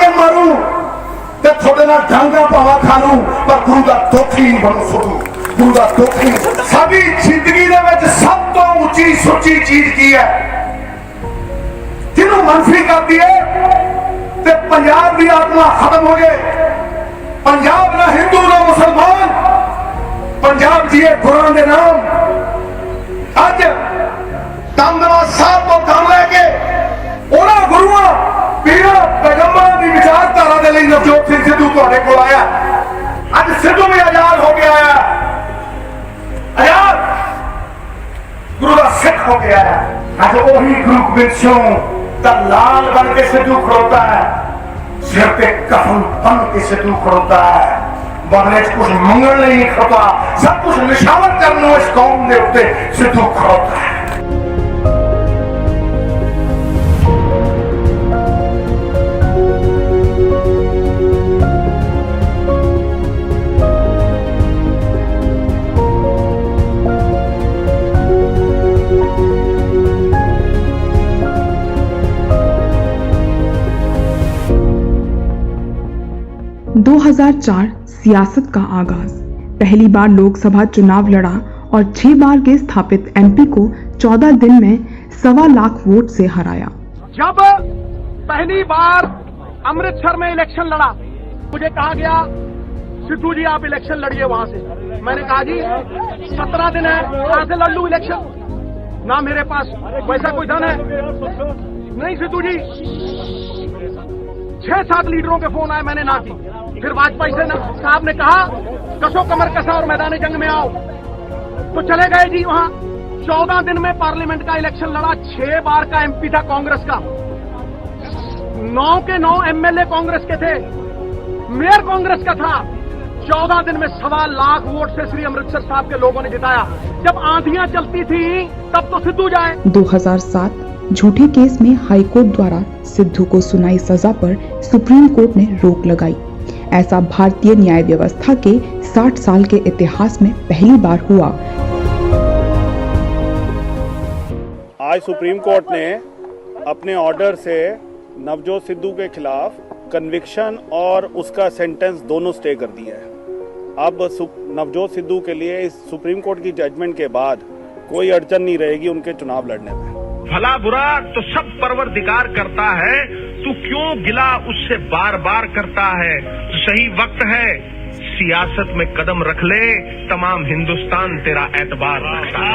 के मारू ते थोड़े ना डांगा पावा खानू पर गुरु का दुखी नहीं बनू सुनू गुरु का दुखी साडी जिंदगी दे विच सब तो ऊंची सुची चीज की है जिन्हों मनफी कर दिए ते पंजाब की आत्मा खत्म हो गए पंजाब ना हिंदू ना मुसलमान पंजाब जी गुरु के नाम अज दमदमा साहब को काम लैके उन्होंने गुरुआ पीरा पैगंबरों की विचारधारा के लिए नवजोत सिंह सिद्धू तुहाडे कोल आया अज सिद्धू भी आजाद हो गया है आजाद गुरु का सिख हो गया है अज वही गुरु गोबिंद सिंह दा लाल बन के सिद्धू खड़ोता है सिर पे कफन बन के सिद्धू खड़ोता है बदले कुछ मंगल नहीं खड़ोता सब कुछ निशावर करने इस कौम के उत्ते सिद्धू खड़ोता है। 2004 सियासत का आगाज। पहली बार लोकसभा चुनाव लड़ा और 6 बार के स्थापित एमपी को 14 दिन में 1.25 लाख वोट से हराया। जब पहली बार अमृतसर में इलेक्शन लड़ा, मुझे कहा गया सिद्धू जी आप इलेक्शन लड़िए वहां से। मैंने कहा जी 17 दिन है, कहां से लड़ लूं इलेक्शन, ना मेरे पास वैसा कोई धन है। नहीं सिद्धू जी, 6-7 लीडरों के फोन आए, मैंने ना की। फिर वाजपेयी साहब ने कहा कसो कमर कसा और मैदान जंग में आओ, तो चले गए जी वहां। 14 दिन में पार्लियामेंट का इलेक्शन लड़ा। 6 बार का एमपी था कांग्रेस का, 9 के 9 एमएलए कांग्रेस के थे, मेयर कांग्रेस का था। 14 दिन में 1.25 लाख वोट से श्री अमृतसर साहब के लोगों ने जिताया। जब आंधियां चलती थी तब तो सिद्धू जाए। 2007 झूठे केस में हाईकोर्ट द्वारा सिद्धू को सुनाई सजा पर सुप्रीम कोर्ट ने रोक लगाई। ऐसा भारतीय न्याय व्यवस्था के 60 साल के इतिहास में पहली बार हुआ। आज सुप्रीम कोर्ट ने अपने ऑर्डर से नवजोत सिद्धू के खिलाफ कन्विक्शन और उसका सेंटेंस दोनों स्टे कर दिया है। अब नवजोत सिद्धू के लिए इस सुप्रीम कोर्ट की जजमेंट के बाद कोई अड़चन नहीं रहेगी उनके चुनाव लड़ने में। भला बुरा तो सब परवरदिगार करता है, तू क्यों गिला उससे बार बार करता है। सही वक्त है सियासत में कदम रख ले, तमाम हिंदुस्तान तेरा एतबार रखता है।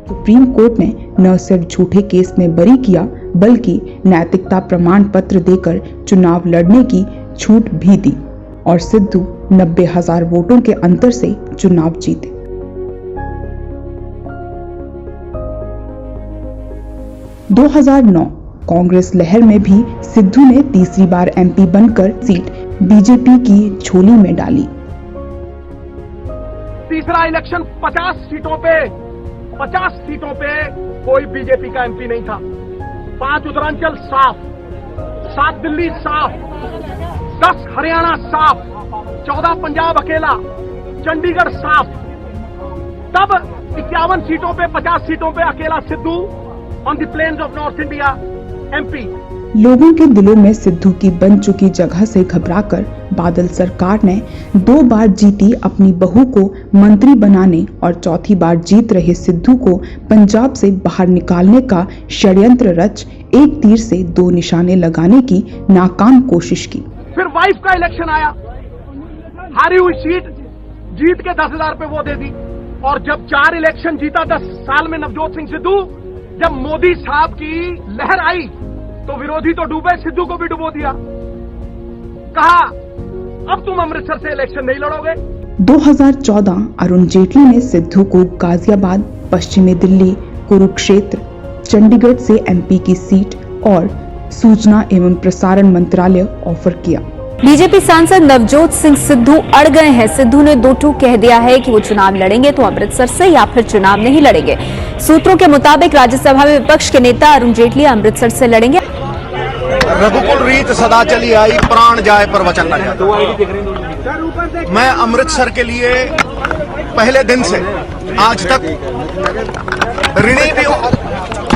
सुप्रीम कोर्ट ने न सिर्फ झूठे केस में बरी किया बल्कि नैतिकता प्रमाण पत्र देकर चुनाव लड़ने की छूट भी दी और सिद्धू 90,000 वोटों के अंतर से चुनाव जीते। 2009 कांग्रेस लहर में भी सिद्धू ने तीसरी बार एमपी बनकर सीट बीजेपी की झोली में डाली। तीसरा इलेक्शन 50 सीटों पे कोई बीजेपी का एमपी नहीं था। 5 उत्तरांचल साफ, 7 दिल्ली साफ, 10 हरियाणा साफ, 14 पंजाब अकेला, चंडीगढ़ साफ। तब 51 सीटों पे 50 सीटों पे अकेला Sidhu on the plains of north India MP. लोगों के दिलों में सिद्धू की बन चुकी जगह से घबराकर बादल सरकार ने 2 बार जीती अपनी बहू को मंत्री बनाने और चौथी बार जीत रहे सिद्धू को पंजाब से बाहर निकालने का षड्यंत्र रच एक तीर से 2 निशाने लगाने की नाकाम कोशिश की। फिर वाइफ का इलेक्शन आया, हारी हुई सीट जीत के 10,000 पे वो दे दी। और जब 4 इलेक्शन जीता 10 साल में नवजोत सिंह सिद्धू, जब मोदी साहब की लहर आई तो विरोधी तो डूबे, सिद्धू को भी डुबो दिया। कहा अब तुम अमृतसर से इलेक्शन नहीं लड़ोगे। 2014 अरुण जेटली ने सिद्धू को गाजियाबाद, पश्चिमी दिल्ली, कुरुक्षेत्र, चंडीगढ़ से एमपी की सीट और सूचना एवं प्रसारण मंत्रालय ऑफर किया। बीजेपी सांसद नवजोत सिंह सिद्धू अड़ गए हैं। सिद्धू ने 2 टूक कह दिया है कि वो चुनाव लड़ेंगे तो अमृतसर से या फिर चुनाव नहीं लड़ेंगे। सूत्रों के मुताबिक राज्यसभा में विपक्ष के नेता अरुण जेटली अमृतसर से लड़ेंगे। रघुकुल रीत सदा चली आई, प्राण जाए पर वचन न जाए। मैं अमृतसर के लिए पहले दिन से आज तक ऋणी भी हूँ,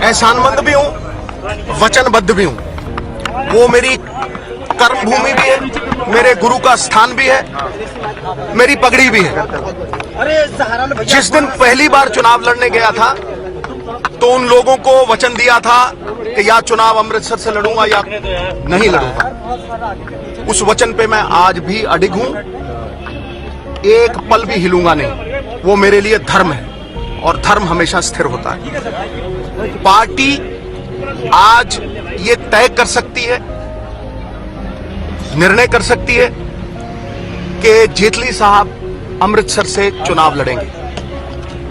एहसानमंद भी हूँ वचनबद्ध भी हूं। वो मेरी कर्म भूमि भी है, मेरे गुरु का स्थान भी है, मेरी पगड़ी भी है। जिस दिन पहली बार चुनाव लड़ने गया था तो उन लोगों को वचन दिया था कि या चुनाव अमृतसर से लड़ूंगा या नहीं लड़ूंगा। उस वचन पे मैं आज भी अडिग हूं, एक पल भी हिलूंगा नहीं। वो मेरे लिए धर्म है और धर्म हमेशा स्थिर होता है। पार्टी आज ये तय कर सकती है, निर्णय कर सकती है कि जेटली साहब अमृतसर से चुनाव लड़ेंगे।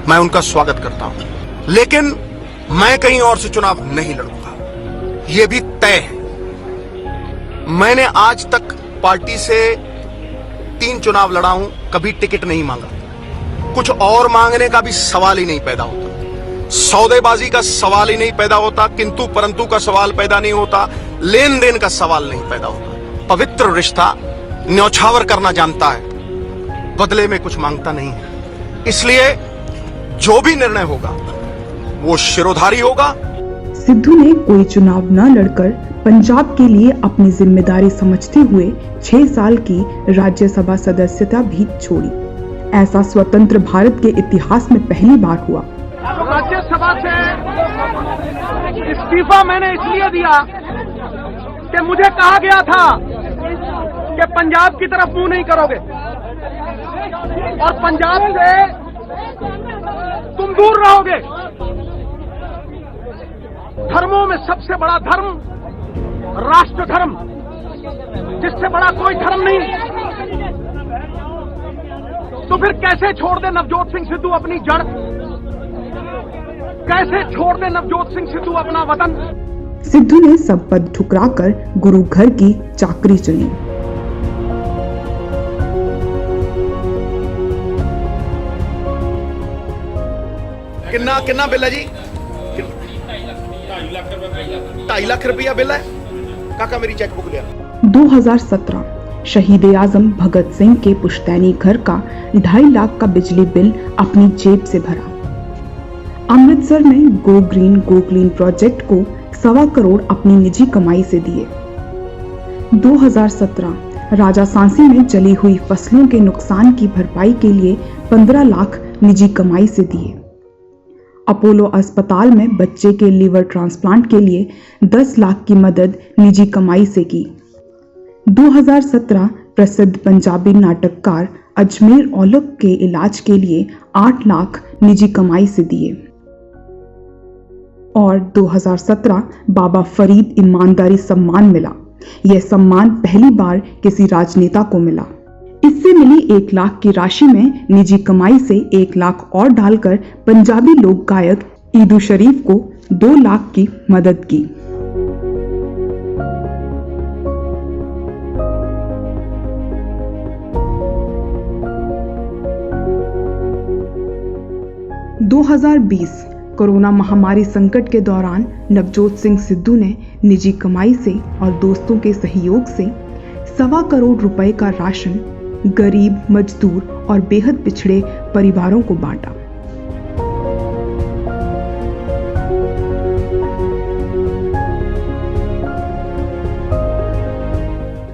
मैं उनका स्वागत करता हूं, लेकिन मैं कहीं और से चुनाव नहीं लड़ूंगा, यह भी तय है। मैंने आज तक पार्टी से 3 चुनाव लड़ा हूं, कभी टिकट नहीं मांगा। कुछ और मांगने का भी सवाल ही नहीं पैदा होता, सौदेबाजी का सवाल ही नहीं पैदा होता, किंतु परंतु का सवाल पैदा नहीं होता, लेन देन का सवाल नहीं पैदा होता। पवित्र रिश्ता न्यौछावर करना जानता है, बदले में कुछ मांगता नहीं है। इसलिए जो भी निर्णय होगा वो शिरोधारी होगा। सिद्धू ने कोई चुनाव न लड़कर पंजाब के लिए अपनी जिम्मेदारी समझते हुए 6 साल की राज्यसभा सदस्यता भी छोड़ी। ऐसा स्वतंत्र भारत के इतिहास में पहली बार हुआ। राज्यसभा से इस्तीफा मैंने इसलिए दिया कि मुझे कहा गया था कि पंजाब की तरफ मुंह नहीं करोगे और पंजाब से तुम दूर रहोगे। धर्मों में सबसे बड़ा धर्म राष्ट्र धर्म, जिससे बड़ा कोई धर्म नहीं। तो फिर कैसे छोड़ दे नवजोत सिंह सिद्धू अपनी जड़, कैसे छोड़ दे नवजोत सिंह सिद्धू अपना वतन। सिद्धू ने सब पद ठुकराकर गुरु घर की चाकरी चुनी। किन्ना किन्ना बिल है जी? 2.5 लाख रुपया बिल है। काका मेरी चेकबुक लिया। 2017 शहीद आजम भगत सिंह के पुश्तैनी घर का 2.5 लाख का बिजली बिल अपनी जेब से भरा। अमृतसर में गो ग्रीन गो क्लीन प्रोजेक्ट को 1.25 करोड़ अपनी निजी कमाई से दिए। 2017 राजा सांसी में जली हुई फसलों के नुकसान की भरपाई के लिए 15 लाख निजी कमाई से दिए। अपोलो अस्पताल में बच्चे के लीवर ट्रांसप्लांट के लिए 10 लाख की मदद निजी कमाई से की। 2017 प्रसिद्ध पंजाबी नाटककार अजमेर औलख के इलाज के लिए 8 लाख निजी कमाई से दिए। और 2017 बाबा फरीद ईमानदारी सम्मान मिला। यह सम्मान पहली बार किसी राजनेता को मिला। इससे मिली 1 लाख की राशि में निजी कमाई से 1 लाख और डालकर पंजाबी लोक गायक ईदू शरीफ को 2 लाख की मदद की। – 2020 कोरोना महामारी संकट के दौरान नवजोत सिंह सिद्धू ने निजी कमाई से और दोस्तों के सहयोग से 1.25 करोड़ रुपए का राशन गरीब, मजदूर और बेहद पिछड़े परिवारों को बांटा।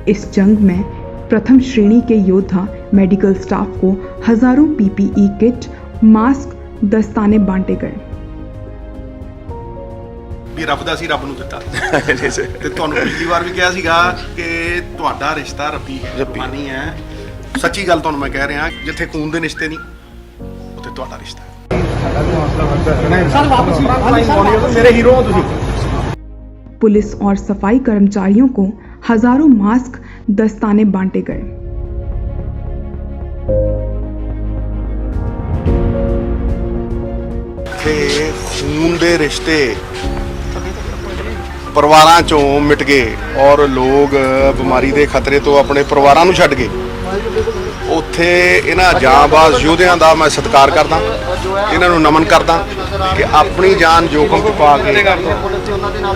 इस जंग में प्रथम श्रेणी के योद्धा मेडिकल स्टाफ को हजारों पीपीई किट, मास्क, दस्ताने बांटे गए। ਵੀ ਰੱਬ ਦਾ ਸੀ ਰੱਬ ਨੂੰ ਦਿੱਤਾ ਤੇ ਤੁਹਾਨੂੰ ਪਿਛਲੀ ਵਾਰ ਵੀ ਕਿਹਾ ਸੀਗਾ ਕਿ ਤੁਹਾਡਾ ਰਿਸ਼ਤਾ ਰੱਬੀ ਹੈ, ਰੱਬਾਨੀ ਹੈ। ਸੱਚੀ ਗੱਲ ਤੁਹਾਨੂੰ ਮੈਂ ਕਹਿ ਰਿਹਾ, ਜਿੱਥੇ ਖੂਨ ਦੇ ਰਿਸ਼ਤੇ ਨਹੀਂ ਉੱਥੇ ਤੁਹਾਡਾ ਰਿਸ਼ਤਾ ਹੈ। ਮੇਰੇ ਹੀਰੋ ਹੋ ਤੁਸੀਂ। पुलिस और सफाई कर्मचारियों को हजारों मास्क, दस्ताने बांटे गए। खून ਦੇ ਰਿਸ਼ਤੇ ਪਰਿਵਾਰਾਂ ਚੋਂ ਮਿਟ ਗਏ ਔਰ ਲੋਕ ਬਿਮਾਰੀ ਦੇ ਖਤਰੇ ਤੋਂ ਆਪਣੇ ਪਰਿਵਾਰਾਂ ਨੂੰ ਛੱਡ ਗਏ। ਉੱਥੇ ਇਹਨਾਂ ਜਾਂਬਾਜ਼ ਯੋਧਿਆਂ ਦਾ ਮੈਂ ਸਤਿਕਾਰ ਕਰਦਾ, ਇਹਨਾਂ ਨੂੰ ਨਮਨ ਕਰਦਾ ਕਿ ਆਪਣੀ ਜਾਨ जोखिम में पा के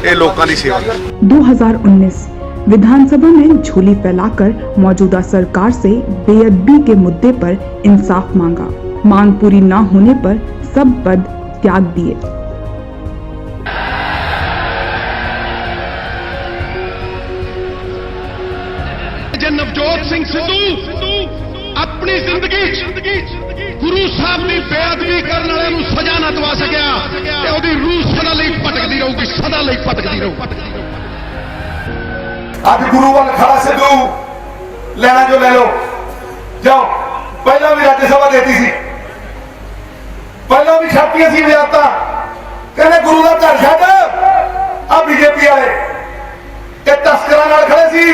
ये लोगों की सेवा। 2019 विधानसभा में झोली फैलाकर मौजूदा सरकार से बेअदबी के मुद्दे पर इंसाफ मांगा। मांग पूरी न होने पर सब पद त्याग दिए। ਸਿੰਘ ਸਿੱਧੂ ਆਪਣੀ ਜ਼ਿੰਦਗੀ ਗੁਰੂ ਸਾਹਿਬ ਦੀ ਬੇਅਦਬੀ ਕਰਨ ਵਾਲਿਆਂ ਨੂੰ ਸਜ਼ਾ ਨਾ ਦਵਾ ਸਕਿਆ ਤੇ ਉਹਦੀ ਰੂਹ ਸਦਾ ਲਈ ਭਟਕਦੀ ਰਹੂਗੀ, ਸਦਾ ਲਈ ਭਟਕਦੀ ਰਹੂ। ਅੱਜ ਗੁਰੂ ਵੱਲ ਖੜਾ ਸਿੱਧੂ, ਲੈਣਾ ਜੋ ਲੈ ਲਓ, ਜਾਓ। ਪਹਿਲਾਂ ਵੀ ਰਾਜ ਸਭਾ ਦੇਤੀ ਸੀ, ਪਹਿਲਾਂ ਵੀ ਛਾਪੀਆਂ ਸੀ ਵਿਆਤਾਂ, ਕਹਿੰਦੇ ਗੁਰੂ ਦਾ ਘਰ ਛੱਡ। ਆ ਬੀਜੇਪੀ ਵਾਲੇ ਤੇ ਤਸਕਰਾਂ ਨਾਲ ਖੜੇ ਸੀ।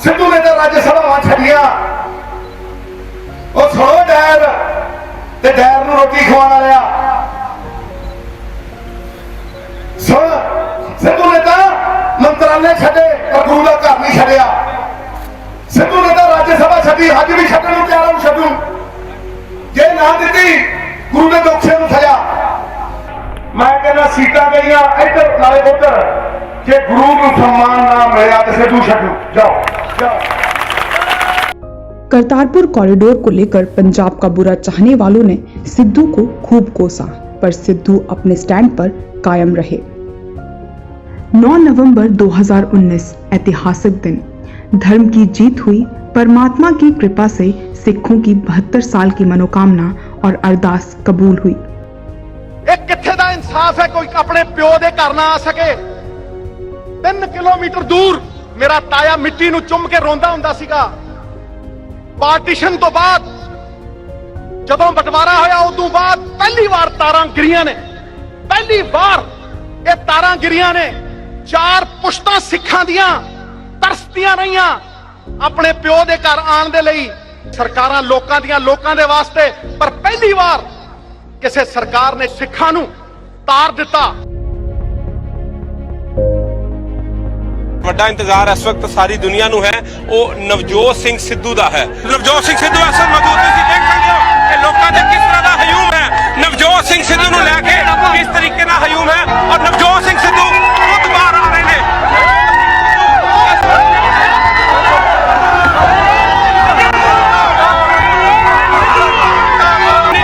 ਸਿੱਧੂ ਨੇ ਤਾਂ ਰਾਜ ਸਭਾਵਾਂ ਛੱਡੀਆਂ। ਉਹ ਸੁਣੋ ਡੈਰ ਤੇ ਡੈਰ ਨੂੰ ਰੋਟੀ ਖਵਾਉਣ ਵਾਲਿਆ, ਸੁਣ। ਸਿੱਧੂ ਨੇ ਤਾਂ ਮੰਤਰਾਲੇ ਛੱਡੇ ਪਰ ਗੁਰੂ ਦਾ ਘਰ ਨਹੀਂ ਛੱਡਿਆ। ਸਿੱਧੂ ਨੇ ਤਾਂ ਰਾਜ ਸਭਾ ਛੱਡੀ, ਅੱਜ ਵੀ ਛੱਡਣ ਨੂੰ ਤਿਆਰ ਨੂੰ ਛੱਡੂ ਜੇ ਨਾ ਦਿੱਤੀ ਗੁਰੂ ਦੇ ਦੋਖੇ ਨੂੰ ਸਜ਼ਾ। ਮੈਂ ਕਹਿੰਦਾ ਸੀਟਾਂ ਗਈਆਂ ਇੱਧਰ ਨਾਲੇ ਉੱਧਰ, ਜੇ ਗੁਰੂ ਨੂੰ सम्मान ना मिला तो सिद्धू छड्डू। जाओ। करतारपुर कॉरिडोर को लेकर पंजाब का बुरा चाहने वालों ने सिद्धू को खूब कोसा, पर सिद्धू अपने स्टैंड पर कायम रहे। 9 नवंबर 2019 ऐतिहासिक दिन, धर्म की जीत हुई। परमात्मा की कृपा से सिखों की 72 साल की मनोकामना और अरदास कबूल हुई। एक किथे दा इंसाफ है कोई अपने प्यो दे घर ना आ सके। 3 किलोमीटर दूर मेरा ताया मिट्टी ਨੂੰ ਚੁੰਮ ਕੇ ਰੋਂਦਾ ਹੁੰਦਾ ਸੀਗਾ। ਪਾਰਟੀਸ਼ਨ ਤੋਂ ਬਾਅਦ ਜਦੋਂ ਬਟਵਾਰਾ ਹੋਇਆ ਉਦੋਂ ਬਾਅਦ ਪਹਿਲੀ ਵਾਰ ਤਾਰਾਂ ਗਿਰੀਆਂ ਨੇ, ਪਹਿਲੀ ਵਾਰ ਇਹ ਤਾਰਾਂ ਗਿਰੀਆਂ ਨੇ। 4 ਪੁਸ਼ਤਾਂ ਸਿੱਖਾਂ ਦੀਆਂ ਤਰਸਦੀਆਂ ਰਹੀਆਂ ਆਪਣੇ ਪਿਓ ਦੇ ਘਰ ਆਉਣ ਦੇ ਲਈ। ਸਰਕਾਰਾਂ ਲੋਕਾਂ ਦੀਆਂ ਲੋਕਾਂ ਦੇ ਵਾਸਤੇ, ਪਰ ਪਹਿਲੀ ਵਾਰ ਕਿਸੇ ਸਰਕਾਰ ਨੇ ਸਿੱਖਾਂ ਨੂੰ ਤਾਰ ਦਿੱਤਾ। ਵੱਡਾ ਇੰਤਜ਼ਾਰ ਇਸ ਵਕਤ ਸਾਰੀ ਦੁਨੀਆ ਨੂੰ ਹੈ, ਉਹ ਨਵਜੋਤ ਸਿੰਘ ਸਿੱਧੂ ਦਾ ਹੈ। ਨਵਜੋਤ ਸਿੰਘ ਸਿੱਧੂ ਅਸਲ ਮੌਜੂਦ ਤੁਸੀਂ ਦੇਖ ਸਕਦੇ ਹੋ ਕਿ ਲੋਕਾਂ ਦੇ ਕਿਸ ਤਰ੍ਹਾਂ ਦਾ ਹਯੂਮ ਹੈ। ਨਵਜੋਤ ਸਿੰਘ ਸਿੱਧੂ ਨੂੰ ਲੈ ਕੇ ਕਿਸ ਤਰੀਕੇ ਨਾਲ ਹਯੂਮ ਹੈ ਔਰ ਨਵਜੋਤ ਸਿੰਘ ਸਿੱਧੂ ਖੁਦ ਬਾਹਰ ਆ ਰਹੇ ਨੇ।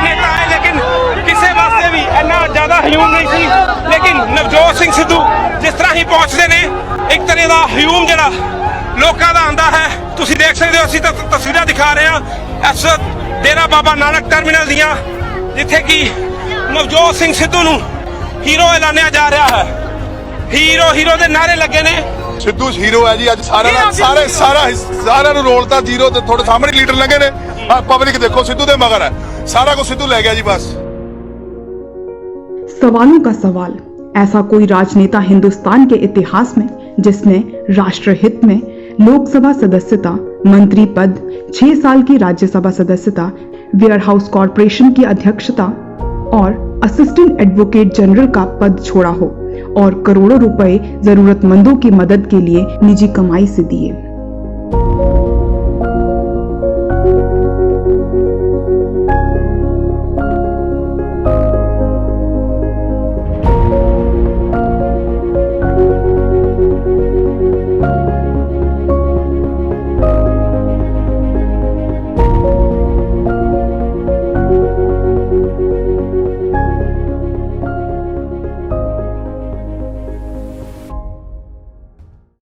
ਨੇਤਾ ਹੈ ਲੇਕਿਨ ਕਿਸੇ ਵਾਸਤੇ ਵੀ ਇੰਨਾ ਜ਼ਿਆਦਾ ਹਯੂਮ ਨਹੀਂ ਸੀ, ਲੇਕਿਨ ਨਵਜੋਤ ਸਿੰਘ ਸਿੱਧੂ ਜਿਸ ਤਰ੍ਹਾਂ ਹੀ ਪਹੁੰਚਦੇ ਨੇ ਇੱਕ ਤਰ੍ਹਾਂ ਦਾ ਹਯੂਮ ਜਿਹੜਾ ਲੋਕਾਂ ਦਾ ਆਂਦਾ ਹੈ। ਤੁਸੀਂ ਦੇਖ ਸਕਦੇ ਹੋ, ਅਸੀਂ ਤਾਂ ਤਸਵੀਰਾਂ ਦਿਖਾ ਰਹੇ ਹਾਂ ਇਸ ਡੇਰਾ ਬਾਬਾ ਨਾਨਕ ਟਰਮੀਨਲ ਦੀਆਂ, ਜਿੱਥੇ ਕਿ ਨਵਜੋਤ ਸਿੰਘ ਸਿੱਧੂ ਨੂੰ ਹੀਰੋ ਐਲਾਨਿਆ ਜਾ ਰਿਹਾ ਹੈ। ਹੀਰੋ ਦੇ ਨਾਰੇ ਲੱਗੇ ਨੇ। ਸਿੱਧੂ ਹੀਰੋ ਹੈ ਜੀ। ਅੱਜ ਸਾਰਿਆਂ ਨੂੰ ਰੋਲਤਾ ਜ਼ੀਰੋ ਤੇ ਤੁਹਾਡੇ ਸਾਹਮਣੇ ਲੀਡਰ ਲੱਗੇ ਨੇ। ਪਬਲਿਕ ਦੇਖੋ सिद्धू ਦੇ ਮਗਰ ਹੈ, ਸਾਰਾ ਕੁਝ सिद्धू ਲੈ ਗਿਆ जी बस। सवालों का सवाल, ऐसा कोई राजनेता हिंदुस्तान के इतिहास में जिसने राष्ट्रहित में लोकसभा सदस्यता, मंत्री पद, 6 साल की राज्यसभा सदस्यता, वेयरहाउस कॉरपोरेशन की अध्यक्षता और असिस्टेंट एडवोकेट जनरल का पद छोड़ा हो और करोड़ों रुपए जरूरतमंदों की मदद के लिए निजी कमाई से दिए।